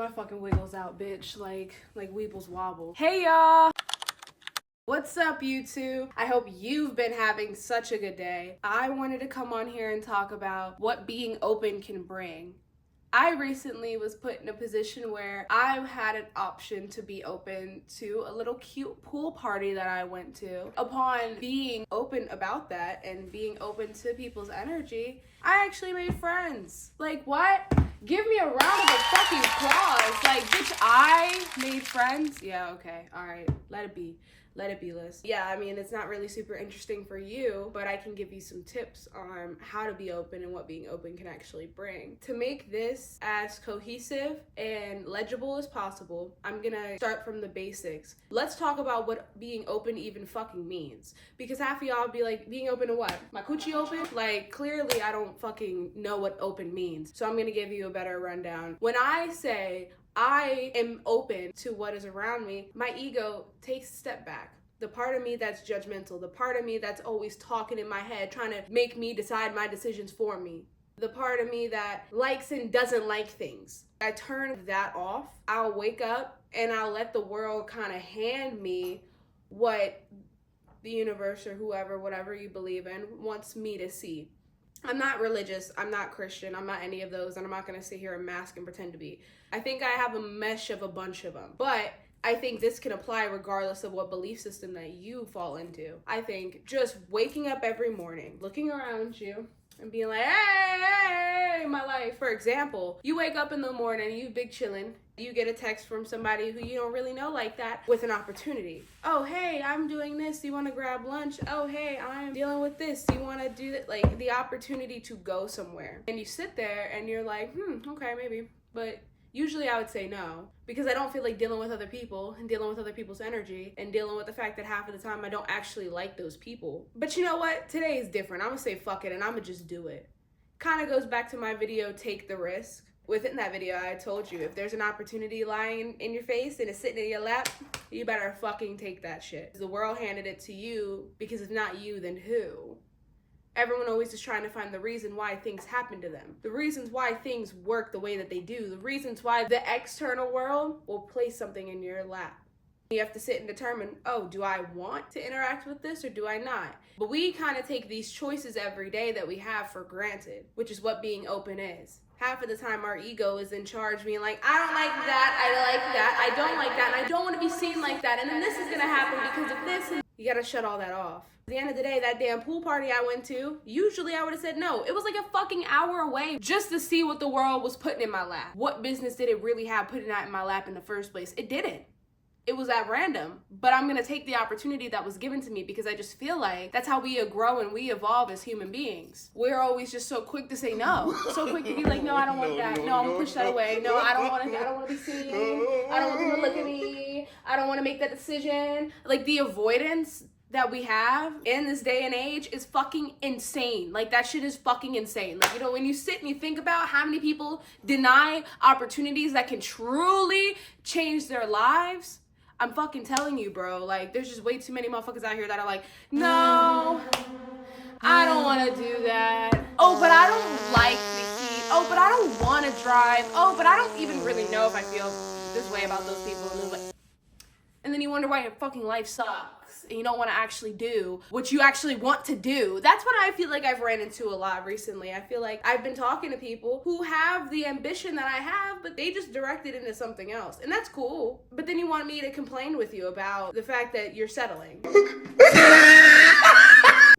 my fucking wiggles out, bitch. Like Weebles wobble. Hey, y'all. What's up, YouTube? I hope you've been having such a good day. I wanted to come on here and talk about what being open can bring. I recently was put in a position where I had an option to be open to a little cute pool party that I went to. Upon being open about that and being open to people's energy, I actually made friends. Like, what? Give me a round of a fucking applause. Like, bitch, I made friends? Yeah, okay, all right, let it be. Let it be, Liz. Yeah, I mean, it's not really super interesting for you, but I can give you some tips on how to be open and what being open can actually bring. To make this as cohesive and legible as possible, I'm gonna start from the basics. Let's talk about what being open even fucking means. Because half of y'all be like, being open to what? My coochie open? Like, clearly I don't fucking know what open means. So I'm gonna give you a better rundown. When I say I am open to what is around me, my ego takes a step back. The part of me that's judgmental, the part of me that's always talking in my head, trying to make me decide my decisions for me. The part of me that likes and doesn't like things. I turn that off. I'll wake up and I'll let the world kind of hand me what the universe or whoever, whatever you believe in, wants me to see. I'm not religious, I'm not Christian, I'm not any of those, and I'm not gonna sit here and mask and pretend to be. I think I have a mesh of a bunch of them, but I think this can apply regardless of what belief system that you fall into. I think just waking up every morning, looking around you, and being like, hey, my life. For example, you wake up in the morning, you big chillin', you get a text from somebody who you don't really know like that with an opportunity. Oh, hey, I'm doing this. You want to grab lunch? Oh, hey, I'm dealing with this. You want to do that? Like, the opportunity to go somewhere. And you sit there and you're like, okay, maybe. But usually I would say no, because I don't feel like dealing with other people and dealing with other people's energy and dealing with the fact that half of the time I don't actually like those people. But you know what? Today is different. I'm gonna say fuck it and I'm gonna just do it. Kind of goes back to my video, Take the Risk. Within that video, I told you, if there's an opportunity lying in your face and it's sitting in your lap, you better fucking take that shit. The world handed it to you, because if not you, then who? Everyone always is trying to find the reason why things happen to them. The reasons why things work the way that they do. The reasons why the external world will place something in your lap. You have to sit and determine, oh, do I want to interact with this or do I not? But we kind of take these choices every day that we have for granted, which is what being open is. Half of the time our ego is in charge being like, I don't like that, I like that, I don't like that, and I don't want to be seen like that, and then this is going to happen because of this, and you got to shut all that off. At the end of the day, that damn pool party I went to, usually I would have said no. It was like a fucking hour away just to see what the world was putting in my lap. What business did it really have putting that in my lap in the first place? It didn't. It was at random, but I'm gonna take the opportunity that was given to me because I just feel like that's how we grow and we evolve as human beings. We're always just so quick to say no, so quick to be like, no, I don't want that. No, I'm gonna push that away. No, I don't want to be seen. I don't want them to look at me. I don't want to make that decision. Like, the avoidance that we have in this day and age is fucking insane. Like, that shit is fucking insane. Like, you know, when you sit and you think about how many people deny opportunities that can truly change their lives, I'm fucking telling you, bro, like, there's just way too many motherfuckers out here that are like, no, I don't want to do that. Oh, but I don't like the heat. Oh, but I don't want to drive. Oh, but I don't even really know if I feel this way about those people. And then you wonder why your fucking life sucks and you don't want to actually do what you actually want to do. That's what I feel like I've ran into a lot recently. I feel like I've been talking to people who have the ambition that I have, but they just direct it into something else. And that's cool. But then you want me to complain with you about the fact that you're settling.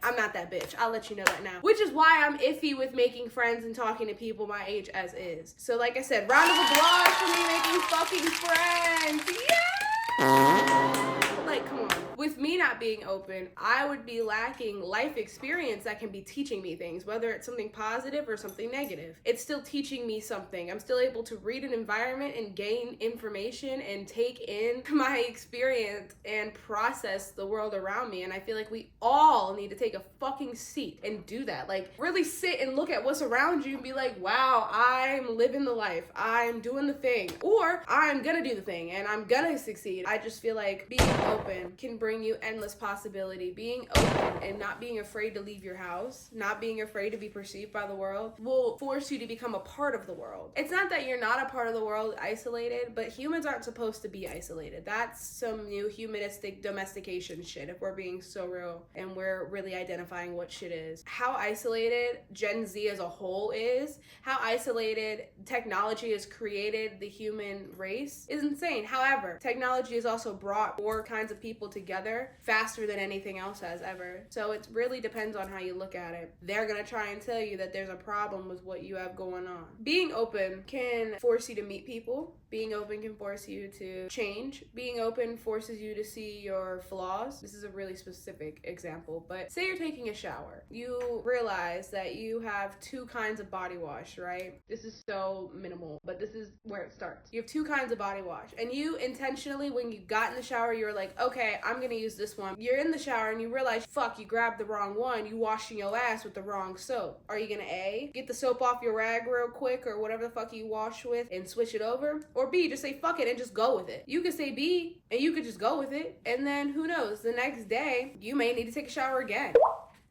I'm not that bitch. I'll let you know that now. Which is why I'm iffy with making friends and talking to people my age as is. So like I said, round of applause for me making fucking friends. Yeah! Like, come on. With me not being open, I would be lacking life experience that can be teaching me things, whether it's something positive or something negative. It's still teaching me something. I'm still able to read an environment and gain information and take in my experience and process the world around me. And I feel like we all need to take a fucking seat and do that. Like, really sit and look at what's around you and be like, wow, I'm living the life. I'm doing the thing. Or I'm gonna do the thing and I'm gonna succeed. I just feel like being open can bring bring you endless possibility. Being open and not being afraid to leave your house, not being afraid to be perceived by the world, will force you to become a part of the world. It's not that you're not a part of the world isolated, but humans aren't supposed to be isolated. That's some new humanistic domestication shit, if we're being so real and we're really identifying what shit is. How isolated Gen Z as a whole is, how isolated technology has created the human race is insane. However, technology has also brought more kinds of people together faster than anything else has ever. So it really depends on how you look at it. They're gonna try and tell you that there's a problem with what you have going on. Being open can force you to meet people. Being open can force you to change. Being open forces you to see your flaws. This is a really specific example, but say you're taking a shower. You realize that you have two kinds of body wash, right? This is so minimal, but this is where it starts. You have two kinds of body wash, and you intentionally, when you got in the shower, you were like, okay, I'm gonna use this one. You're in the shower and you realize, fuck, you grabbed the wrong one. You washing your ass with the wrong soap. Are you gonna A, get the soap off your rag real quick or whatever the fuck you wash with and switch it over? Or B, just say fuck it and just go with it. You could say B and you could just go with it, and then who knows, the next day you may need to take a shower again.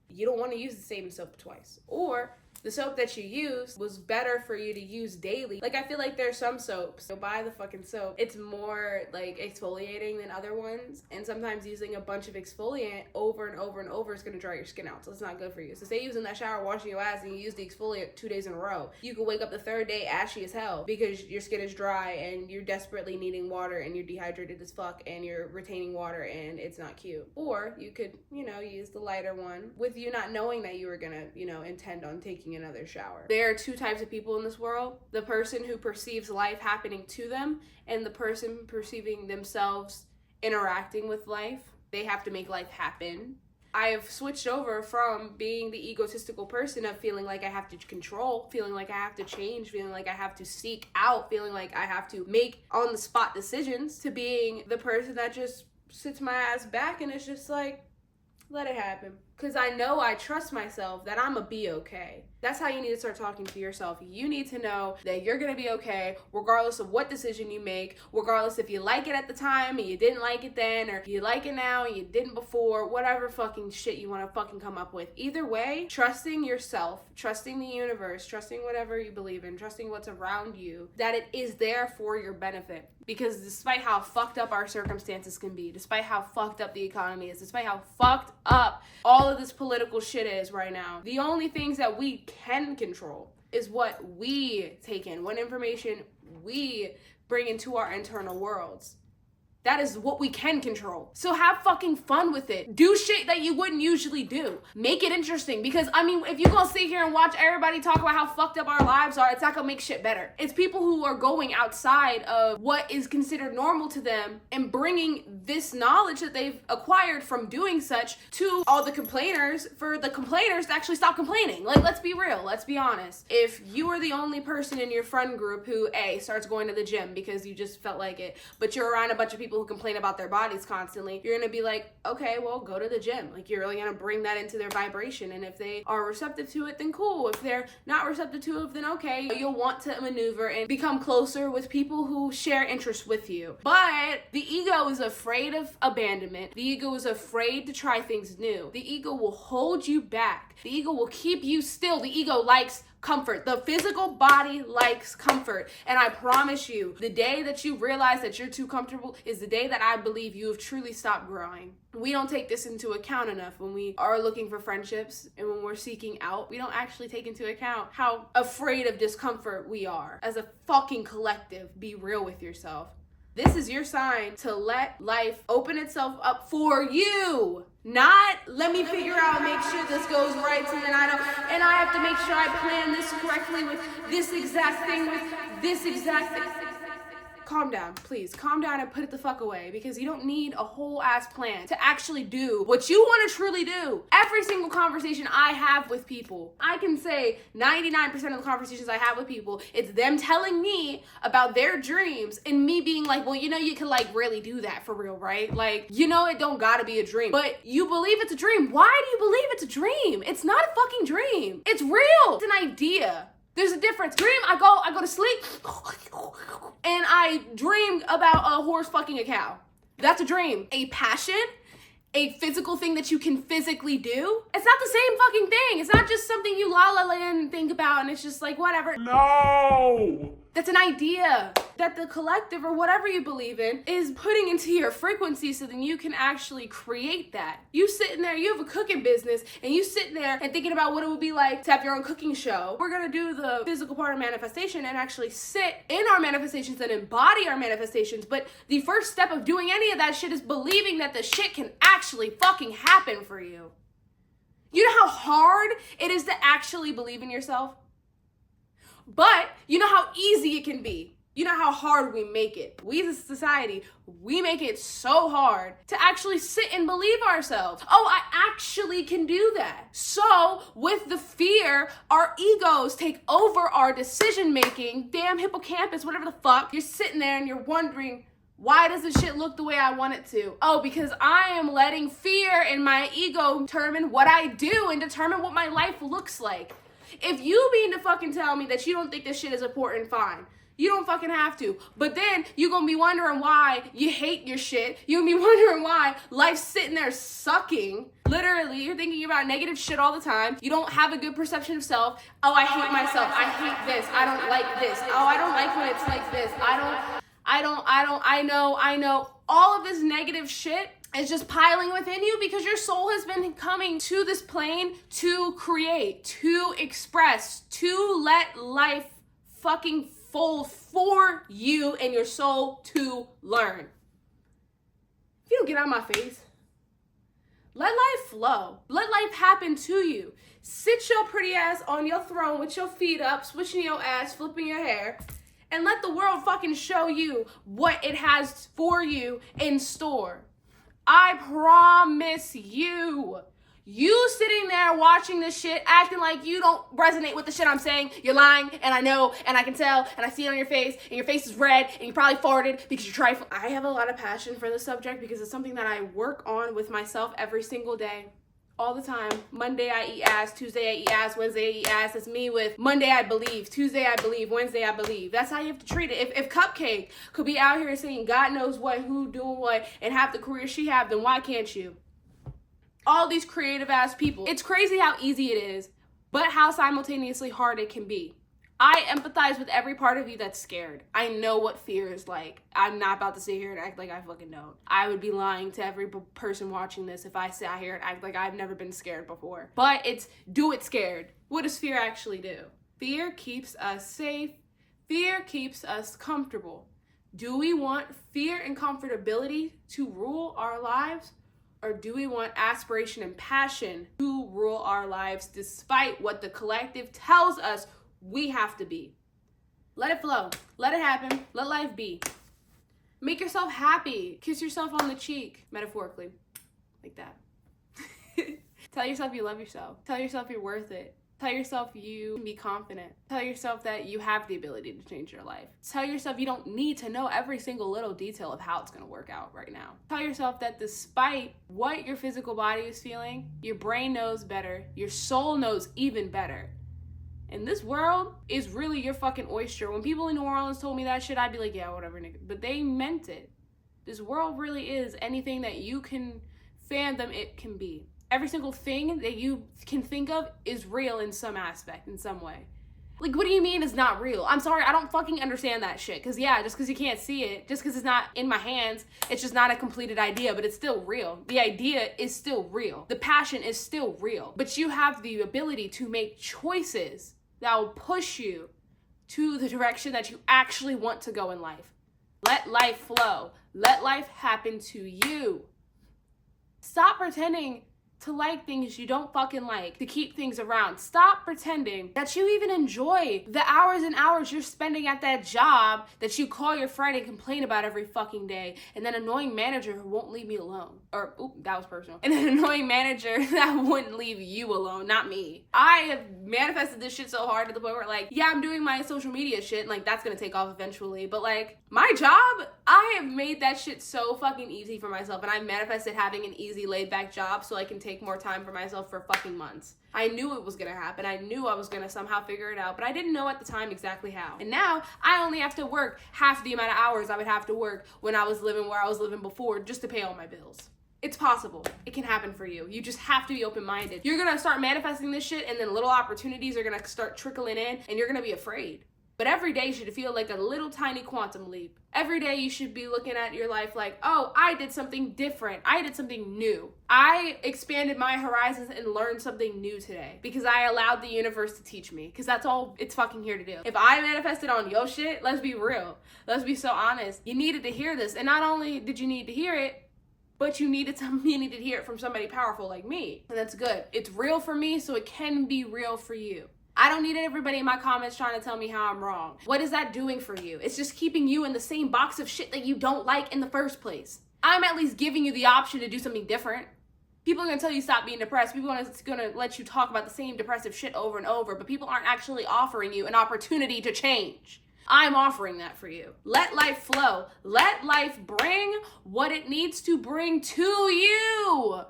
You don't want to use the same soap twice. Or the soap that you used was better for you to use daily. Like, I feel like there's some soaps, you'll buy the fucking soap, it's more like exfoliating than other ones, and sometimes using a bunch of exfoliant over and over and over is gonna dry your skin out, so it's not good for you. So say you was in that shower washing your ass and you use the exfoliant 2 days in a row, you could wake up the third day ashy as hell because your skin is dry and you're desperately needing water and you're dehydrated as fuck and you're retaining water and it's not cute. Or you could, use the lighter one with you not knowing that you were gonna, intend on taking another shower. There are two types of people in this world: the person who perceives life happening to them and the person perceiving themselves interacting with life. They have to make life happen. I have switched over from being the egotistical person of feeling like I have to control, feeling like I have to change, feeling like I have to seek out, feeling like I have to make on the spot decisions, to being the person that just sits my ass back and it's just like, let it happen. Because I know, I trust myself that I'm gonna be okay. That's how you need to start talking to yourself. You need to know that you're gonna be okay regardless of what decision you make, regardless if you like it at the time and you didn't like it then, or you like it now and you didn't before, whatever fucking shit you wanna fucking come up with. Either way, trusting yourself, trusting the universe, trusting whatever you believe in, trusting what's around you, that it is there for your benefit. Because despite how fucked up our circumstances can be, despite how fucked up the economy is, despite how fucked up all of this political shit is right now, the only things that we can control is what we take in, what information we bring into our internal worlds. That is what we can control. So have fucking fun with it. Do shit that you wouldn't usually do. Make it interesting, because if you're gonna sit here and watch everybody talk about how fucked up our lives are, it's not gonna make shit better. It's people who are going outside of what is considered normal to them and bringing this knowledge that they've acquired from doing such to all the complainers, for the complainers to actually stop complaining. Like, let's be real, let's be honest. If you are the only person in your friend group who starts going to the gym because you just felt like it, but you're around a bunch of people who complain about their bodies constantly, you're gonna be like, okay, well, go to the gym. Like, you're really gonna bring that into their vibration, and if they are receptive to it, then cool. If they're not receptive to it, then okay. You'll want to maneuver and become closer with people who share interests with you. But the ego is afraid of abandonment. The ego is afraid to try things new. The ego will hold you back. The ego will keep you still. The ego likes comfort. The physical body likes comfort. And I promise you, the day that you realize that you're too comfortable is the day that I believe you have truly stopped growing. We don't take this into account enough when we are looking for friendships and when we're seeking out. We don't actually take into account how afraid of discomfort we are. As a fucking collective, be real with yourself. This is your sign to let life open itself up for you. Not, let me figure out, make sure this goes right, so then I have to make sure I plan this correctly with this exact thing, with this exact thing. Calm down, please. Calm down and put it the fuck away, because you don't need a whole ass plan to actually do what you want to truly do. Every single conversation I have with people, I can say 99% of the conversations I have with people, it's them telling me about their dreams and me being like, well, you can really do that for real, right? It don't gotta be a dream, but you believe it's a dream. Why do you believe it's a dream? It's not a fucking dream. It's real. It's an idea. There's a difference. Dream, I go to sleep, and I dream about a horse fucking a cow. That's a dream. A passion a physical thing that you can physically do. It's not the same fucking thing. It's not just something you la la land and think about and it's just like, whatever. No! That's an idea that the collective or whatever you believe in is putting into your frequency so then you can actually create that. You sitting there, you have a cooking business and you sitting there and thinking about what it would be like to have your own cooking show. We're gonna do the physical part of manifestation and actually sit in our manifestations and embody our manifestations. But the first step of doing any of that shit is believing that the shit can actually fucking happen for you. You know how hard it is to actually believe in yourself? But you know how easy it can be. You know how hard we make it. We as a society, we make it so hard to actually sit and believe ourselves. Oh, I actually can do that. So with the fear, our egos take over our decision making. Damn hippocampus, whatever the fuck. You're sitting there and you're wondering, why does this shit look the way I want it to? Oh, because I am letting fear and my ego determine what I do and determine what my life looks like. If you mean to fucking tell me that you don't think this shit is important, fine. You don't fucking have to. But then you're gonna be wondering why you hate your shit. You're gonna be wondering why life's sitting there sucking. Literally, you're thinking about negative shit all the time. You don't have a good perception of self. Oh, I hate myself. I hate this. I don't like this. Oh, I don't like when it's like this. I know. All of this negative shit is just piling within you because your soul has been coming to this plane to create, to express, to let life fucking fold for you and your soul to learn. If you don't get out of my face, let life flow. Let life happen to you. Sit your pretty ass on your throne with your feet up, switching your ass, flipping your hair, and let the world fucking show you what it has for you in store. I promise you. You sitting there watching this shit, acting like you don't resonate with the shit I'm saying, you're lying, and I know, and I can tell, and I see it on your face, and your face is red, and you probably farted because you're trifling. I have a lot of passion for this subject because it's something that I work on with myself every single day. All the time. Monday I eat ass, Tuesday I eat ass, Wednesday I eat ass. That's me with Monday I believe, Tuesday I believe, Wednesday I believe. That's how you have to treat it. If Cupcake could be out here saying God knows what, who doing what, and have the career she have, then why can't you? All these creative ass people. It's crazy how easy it is, but how simultaneously hard it can be. I empathize with every part of you that's scared. I know what fear is like. I'm not about to sit here and act like I fucking don't. I would be lying to every person watching this if I sat here and act like I've never been scared before. But it's do it scared. What does fear actually do? Fear keeps us safe. Fear keeps us comfortable. Do we want fear and comfortability to rule our lives? Or do we want aspiration and passion to rule our lives despite what the collective tells us we have to be? Let it flow. Let it happen. Let life be. Make yourself happy. Kiss yourself on the cheek, metaphorically. Like that. Tell yourself you love yourself. Tell yourself you're worth it. Tell yourself you can be confident. Tell yourself that you have the ability to change your life. Tell yourself you don't need to know every single little detail of how it's going to work out right now. Tell yourself that despite what your physical body is feeling, your brain knows better. Your soul knows even better. And this world is really your fucking oyster. When people in New Orleans told me that shit, I'd be like, yeah, whatever, nigga. But they meant it. This world really is anything that you can fathom it can be. Every single thing that you can think of is real in some aspect, in some way. Like, what do you mean it's not real? I'm sorry, I don't fucking understand that shit. Because, yeah, just because you can't see it, just because it's not in my hands, it's just not a completed idea, but it's still real. The idea is still real. The passion is still real. But you have the ability to make choices that will push you to the direction that you actually want to go in life. Let life flow. Let life happen to you. Stop pretending to like things you don't fucking like, to keep things around. Stop pretending that you even enjoy the hours and hours you're spending at that job that you call your friend and complain about every fucking day, and that annoying manager who won't leave me alone. Or, oop, that was personal. And an annoying manager that wouldn't leave you alone, not me. I have manifested this shit so hard to the point where, like, yeah, I'm doing my social media shit, and, like, that's gonna take off eventually, but, like, my job, I have made that shit so fucking easy for myself, and I've manifested having an easy, laid-back job so I can take more time for myself for fucking months. I knew it was gonna happen. I knew I was gonna somehow figure it out, but I didn't know at the time exactly how. And now I only have to work half the amount of hours I would have to work when I was living where I was living before just to pay all my bills. It's possible. It can happen for you. You just have to be open-minded. You're gonna start manifesting this shit, and then little opportunities are gonna start trickling in, and you're gonna be afraid. But every day should feel like a little tiny quantum leap. Every day you should be looking at your life like, oh, I did something different. I did something new. I expanded my horizons and learned something new today because I allowed the universe to teach me, because that's all it's fucking here to do. If I manifested on your shit, let's be real. Let's be so honest. You needed to hear this. And not only did you need to hear it, but you needed to hear it from somebody powerful like me. And that's good. It's real for me, so it can be real for you. I don't need everybody in my comments trying to tell me how I'm wrong. What is that doing for you? It's just keeping you in the same box of shit that you don't like in the first place. I'm at least giving you the option to do something different. People are gonna tell you stop being depressed. People are gonna let you talk about the same depressive shit over and over, but people aren't actually offering you an opportunity to change. I'm offering that for you. Let life flow. Let life bring what it needs to bring to you.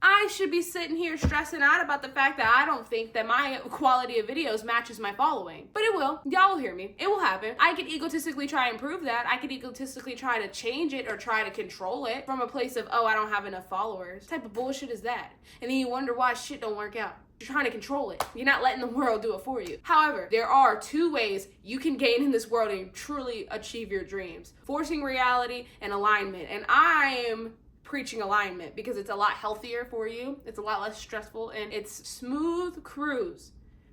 I should be sitting here stressing out about the fact that I don't think that my quality of videos matches my following. But it will. Y'all will hear me. It will happen. I could egotistically try and prove that. I could egotistically try to change it or try to control it from a place of, oh, I don't have enough followers. What type of bullshit is that? And then you wonder why shit don't work out. You're trying to control it. You're not letting the world do it for you. However, there are 2 ways you can gain in this world and truly achieve your dreams. Forcing reality and alignment. And I am preaching alignment because it's a lot healthier for you. It's a lot less stressful, and it's smooth cruise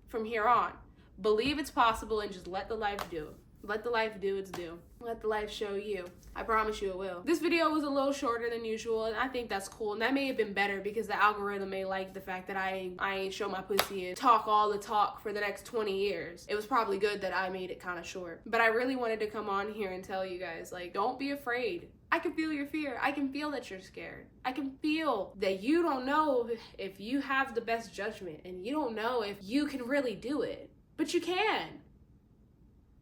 from here on. Believe it's possible and just let the life do. Let the life do its due. Let the life show you. I promise you it will. This video was a little shorter than usual, and I think that's cool. And that may have been better because the algorithm may like the fact that I ain't show my pussy and talk all the talk for the next 20 years. It was probably good that I made it kind of short. But I really wanted to come on here and tell you guys, like, don't be afraid. I can feel your fear. I can feel that you're scared. I can feel that you don't know if you have the best judgment, and you don't know if you can really do it. But you can.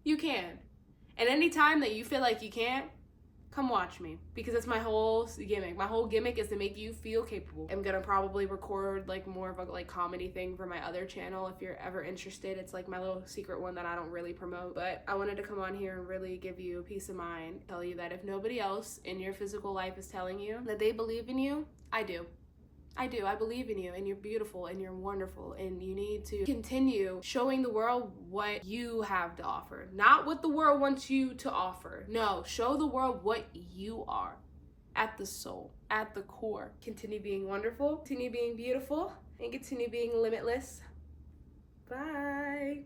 You can. And anytime that you feel like you can't, come watch me, because it's my whole gimmick. My whole gimmick is to make you feel capable. I'm gonna probably record like more of a like comedy thing for my other channel if you're ever interested. It's like my little secret one that I don't really promote, but I wanted to come on here and really give you peace of mind, tell you that if nobody else in your physical life is telling you that they believe in you, I do. I do. I believe in you, and you're beautiful, and you're wonderful, and you need to continue showing the world what you have to offer, not what the world wants you to offer. No, show the world what you are at the soul, at the core. Continue being wonderful, continue being beautiful, and continue being limitless. Bye.